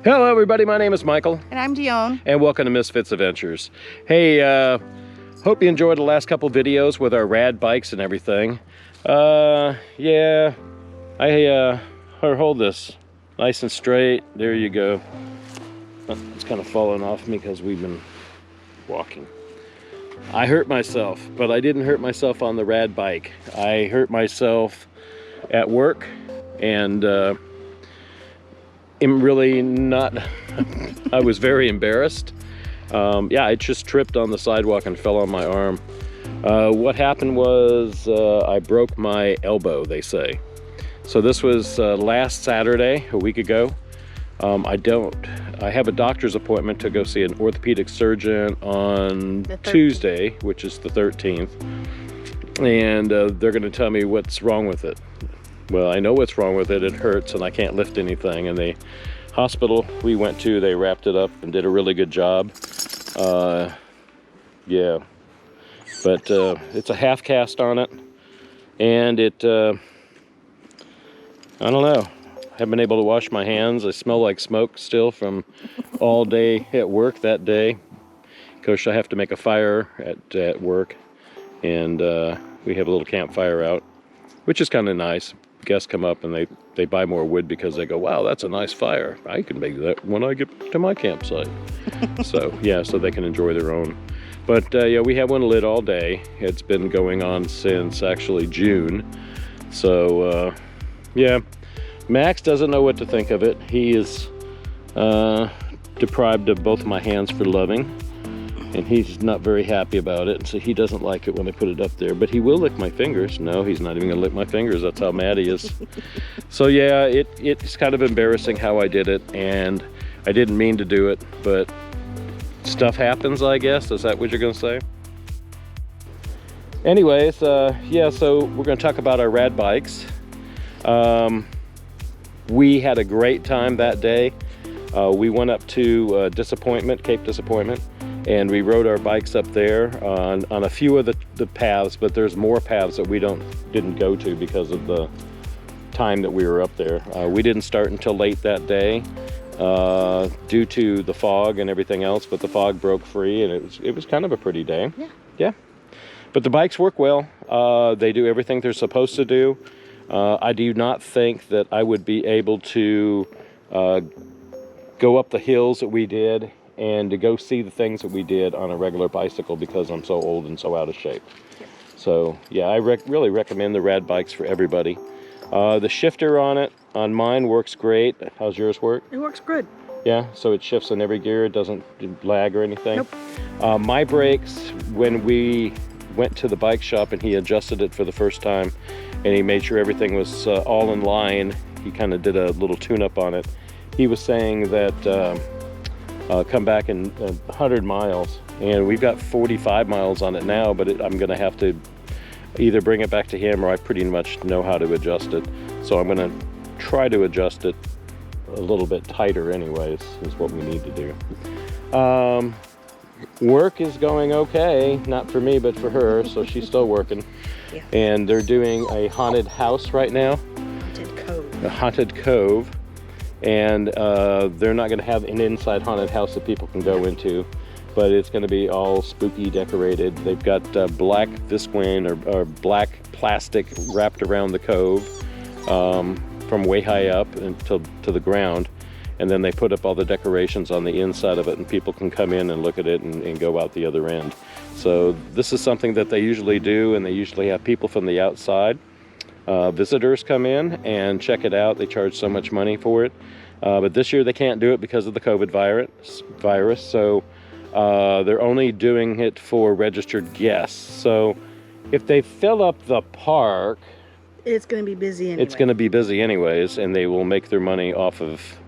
Hello everybody, my name is Michael. And I'm Dione. And welcome to Misfits Adventures. Hey, hope you enjoyed the last couple videos with our rad bikes and everything. Yeah, hold this nice and straight. There you go. It's kind of falling off me because we've been walking. I hurt myself, but I didn't hurt myself on the rad bike. I hurt myself at work, and I'm really not, I was very embarrassed. Yeah, I just tripped on the sidewalk and fell on my arm. What happened was I broke my elbow, they say. So this was last Saturday, a week ago. I have a doctor's appointment to go see an orthopedic surgeon on Tuesday, which is the 13th. And they're gonna tell me what's wrong with it. Well, I know what's wrong with it. It hurts and I can't lift anything. And the hospital we went to, they wrapped it up and did a really good job. Yeah, but it's a half cast on it. And it, I don't know. I haven't been able to wash my hands. I smell like smoke still from all day at work that day. Of course, I have to make a fire at work. And we have a little campfire out, which is kind of nice. Guests come up and they buy more wood because they go, wow, that's a nice fire. I can make that when I get to my campsite. So yeah, so they can enjoy their own. But yeah, we have one lit all day. It's been going on since actually June. So yeah, Max doesn't know what to think of it. He is deprived of both my hands for loving. And he's not very happy about it, so he doesn't like it when I put it up there. But he will lick my fingers. No, he's not even gonna lick my fingers. That's how mad he is. So yeah, it's kind of embarrassing how I did it, and I didn't mean to do it, but stuff happens, I guess. Is that what you're gonna say? Anyways, yeah, so we're gonna talk about our rad bikes. We had a great time that day. We went up to Cape Disappointment, and we rode our bikes up there on a few of the paths, but there's more paths that we didn't go to because of the time that we were up there. We didn't start until late that day due to the fog and everything else, but the fog broke free, and it was kind of a pretty day. Yeah. But the bikes work well. They do everything they're supposed to do. I do not think that I would be able to go up the hills that we did and to go see the things that we did on a regular bicycle because I'm so old and so out of shape. So yeah, I really recommend the rad bikes for everybody. The shifter on mine works great. How's yours work? It works good. Yeah, so it shifts in every gear. It doesn't lag or anything. Nope. My brakes, when we went to the bike shop and he adjusted it for the first time and he made sure everything was all in line, he kind of did a little tune-up on it. He was saying that come back in 100 miles, and we've got 45 miles on it now, but I'm gonna have to either bring it back to him, or I pretty much know how to adjust it. So I'm gonna try to adjust it a little bit tighter anyways, is what we need to do. Work is going okay, not for me, but for her, so she's still working. Yeah. And they're doing a haunted house right now. Haunted cove. A haunted cove. And they're not going to have an inside haunted house that people can go into, but it's going to be all spooky decorated. They've got black visqueen or black plastic wrapped around the cove from way high up to the ground, and then they put up all the decorations on the inside of it, and people can come in and look at it and go out the other end. So this is something that they usually do, and they usually have people from the outside. Visitors come in and check it out. They charge so much money for it. But this year they can't do it because of the COVID virus. So they're only doing it for registered guests. So if they fill up the park, it's going to be busy anyway. It's going to be busy anyways, and they will make their money off of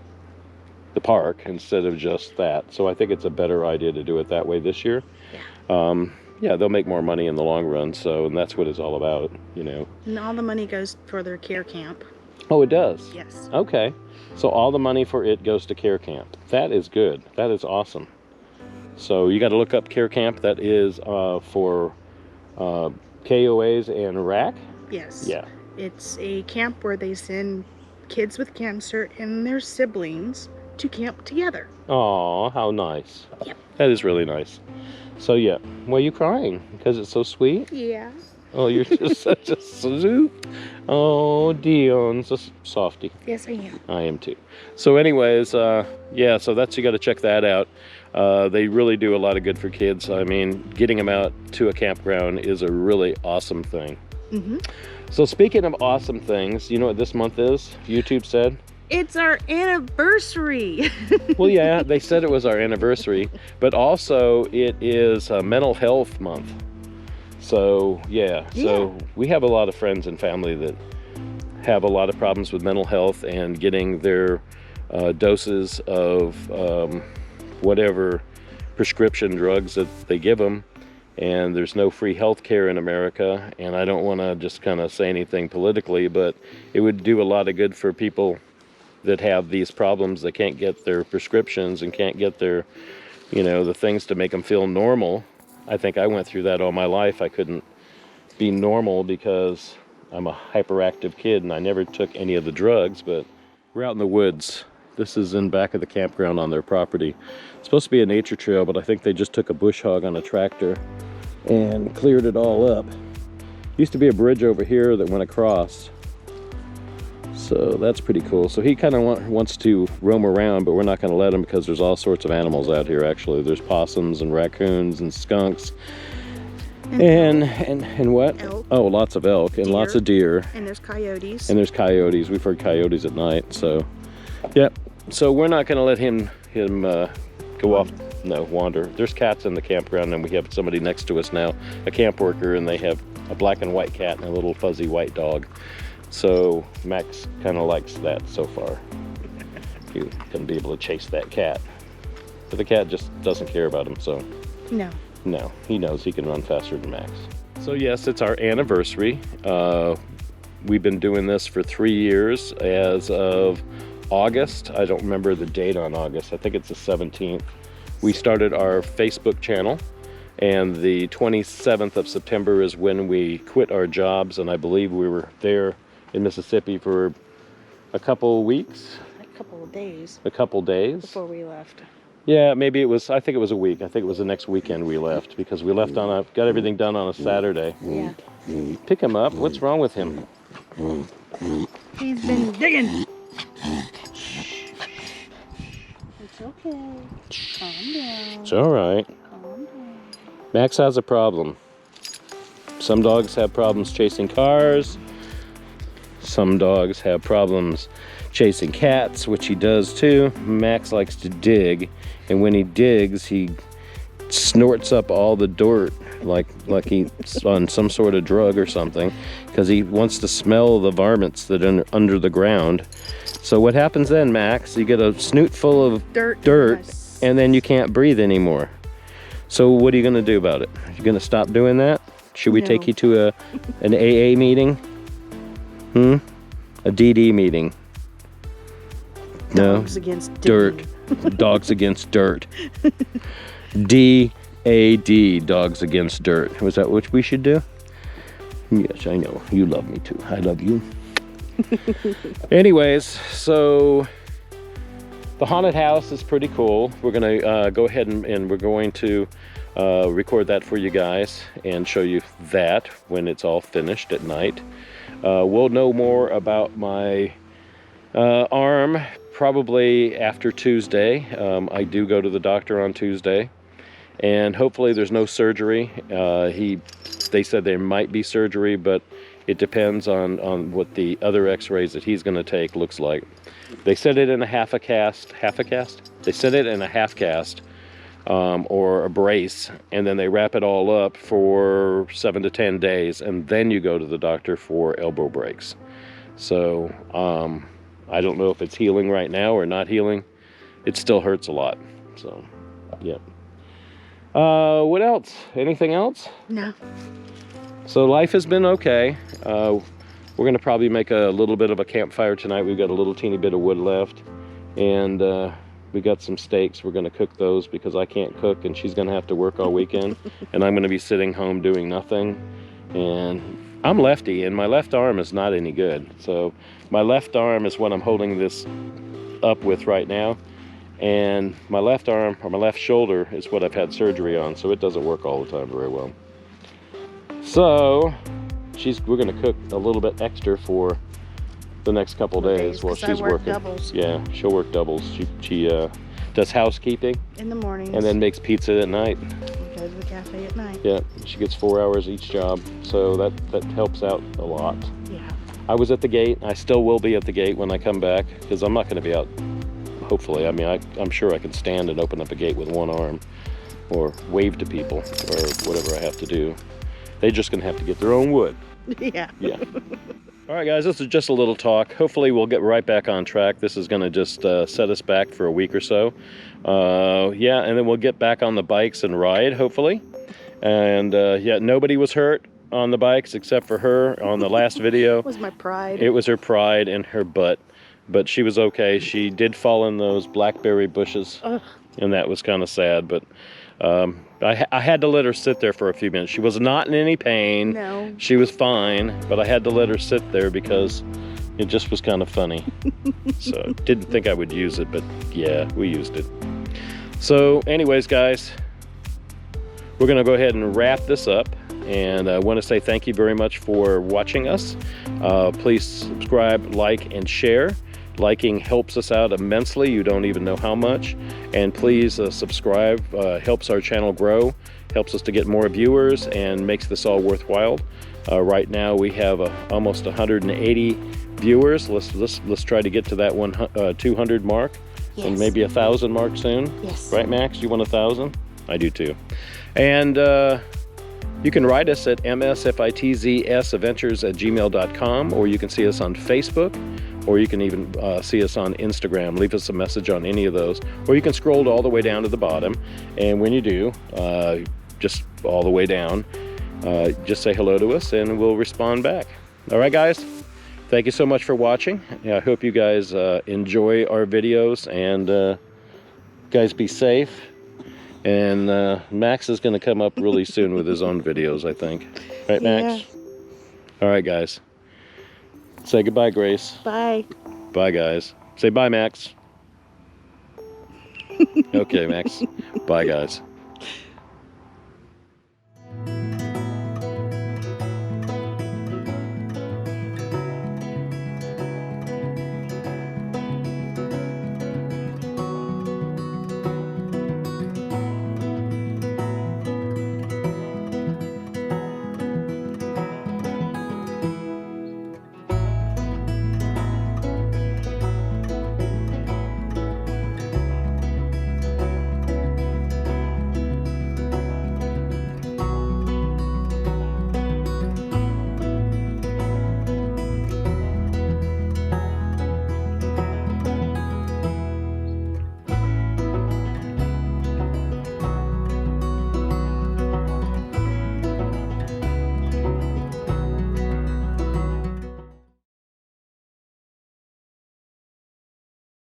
the park instead of just that. So I think it's a better idea to do it that way this year. Yeah. Yeah, they'll make more money in the long run, and that's what it's all about, you know. And all the money goes for their care camp. Oh, it does? Yes. Okay. So all the money for it goes to care camp. That is good. That is awesome. So you got to look up care camp. That is for KOAs and RAC? Yes. Yeah. It's a camp where they send kids with cancer and their siblings to camp together. Aw, how nice. Yep. That is really nice. So yeah, why are you crying? Because it's so sweet? Yeah. Oh, you're just such a sweet. Oh, Dion's a softie. Yes, I am. I am too. So anyways, yeah, so that's, you got to check that out. They really do a lot of good for kids. I mean, getting them out to a campground is a really awesome thing. Mm-hmm. So speaking of awesome things, you know what this month is? YouTube said? It's our anniversary. Well, yeah, they said it was our anniversary, but also it is mental health month. So yeah, so we have a lot of friends and family that have a lot of problems with mental health and getting their doses of whatever prescription drugs that they give them. And there's no free health care in America. And I don't want to just kind of say anything politically, but it would do a lot of good for people that have these problems that can't get their prescriptions and can't get their, you know, the things to make them feel normal. I think I went through that all my life. I couldn't be normal because I'm a hyperactive kid and I never took any of the drugs, but we're out in the woods. This is in back of the campground on their property. It's supposed to be a nature trail, but I think they just took a bush hog on a tractor and cleared it all up. Used to be a bridge over here that went across. So that's pretty cool. So he kind of wants to roam around, but we're not going to let him because there's all sorts of animals out here actually. There's possums and raccoons and skunks. And what? Elk. Oh, lots of elk and lots of deer. And there's coyotes. And there's coyotes. We've heard coyotes at night. So, yep. So we're not going to let him go off. No, wander. There's cats in the campground, and we have somebody next to us now, a camp worker, and they have a black and white cat and a little fuzzy white dog. So Max kind of likes that so far. He's gonna be able to chase that cat. But the cat just doesn't care about him, so. No, he knows he can run faster than Max. So yes, it's our anniversary. We've been doing this for 3 years as of August. I don't remember the date on August. I think it's the 17th. We started our Facebook channel, and the 27th of September is when we quit our jobs, and I believe we were there in Mississippi for a couple weeks. A couple of days. A couple days. Before we left. Yeah, maybe it was, I think it was a week. I think it was the next weekend we left because we left on got everything done on a Saturday. Yeah. Pick him up. What's wrong with him? He's been digging. It's okay. Calm down. It's all right. Calm down. Max has a problem. Some dogs have problems chasing cars. Some dogs have problems chasing cats, which he does too. Max likes to dig, and when he digs, he snorts up all the dirt like he's on some sort of drug or something, because he wants to smell the varmints that are under the ground. So what happens then, Max? You get a snoot full of dirt and then you can't breathe anymore. So what are you going to do about it? You going to stop doing that? Should we take you to an AA meeting? A DD meeting? No. Dogs against dirt. Dogs against dirt. DAD, dogs against dirt. Was that what we should do? Yes, I know. You love me too. I love you. Anyways, so the haunted house is pretty cool. We're gonna go ahead and we're going to record that for you guys and show you that when it's all finished at night. We'll know more about my arm probably after Tuesday. I do go to the doctor on Tuesday, and hopefully there's no surgery. They said there might be surgery, but it depends on what the other x-rays that he's going to take looks like. They set it in a half a cast? They set it in a half cast or a brace, and then they wrap it all up for 7 to 10 days, and then you go to the doctor for elbow breaks. So I don't know if it's healing right now or not healing. It still hurts a lot. So, yeah. What else? Anything else? No. So life has been okay. We're gonna probably make a little bit of a campfire tonight. We've got a little teeny bit of wood left, and we got some steaks. We're gonna cook those because I can't cook and she's gonna have to work all weekend, and I'm gonna be sitting home doing nothing. And I'm lefty, and my left arm is not any good. So my left arm is what I'm holding this up with right now, And my left arm, or my left shoulder, is what I've had surgery on, so it doesn't work all the time very well. So, we're gonna cook a little bit extra for the next couple days while she's working. Doubles. Yeah, she'll work doubles. She does housekeeping In the mornings. and then makes pizza at night. Go to the cafe at night. Yeah, she gets 4 hours each job, so that helps out a lot. Yeah. I was at the gate. I still will be at the gate when I come back, because I'm not going to be out, hopefully. I mean, I'm sure I can stand and open up a gate with one arm, or wave to people, or whatever I have to do. They're just going to have to get their own wood. Yeah. Yeah. All right, guys, this is just a little talk. Hopefully we'll get right back on track. This is going to just set us back for a week or so. Yeah, and then we'll get back on the bikes and ride, hopefully. And yeah, nobody was hurt on the bikes except for her on the last video. It was my pride. It was her pride and her butt, but she was okay. She did fall in those blackberry bushes. Ugh. And that was kind of sad, but I had to let her sit there for a few minutes. She was not in any pain. No. She was fine, but I had to let her sit there because it just was kind of funny. So didn't think I would use it, but yeah, we used it. So anyways, guys, we're gonna go ahead and wrap this up. And I want to say thank you very much for watching us. Please subscribe, like, and share. Liking helps us out immensely. You don't even know how much. And please subscribe. Helps our channel grow, helps us to get more viewers, and makes this all worthwhile. Right now we have almost 180 viewers. Let's try to get to that 200 mark. Yes. And maybe 1,000 mark soon. Yes. Right, Max? You want 1,000? I do too. And you can write us at msfitzsadventures@gmail.com, or you can see us on Facebook, or you can even see us on Instagram. Leave us a message on any of those, or you can scroll all the way down to the bottom, and when you do, just all the way down, just say hello to us and we'll respond back. All right, guys, thank you so much for watching. I hope you guys enjoy our videos, and guys, be safe. And Max is going to come up really soon with his own videos, I think. Right, Max? Yeah. All right, guys. Say goodbye, Grace. Bye. Bye, guys. Say bye, Max. Okay, Max. Bye, guys.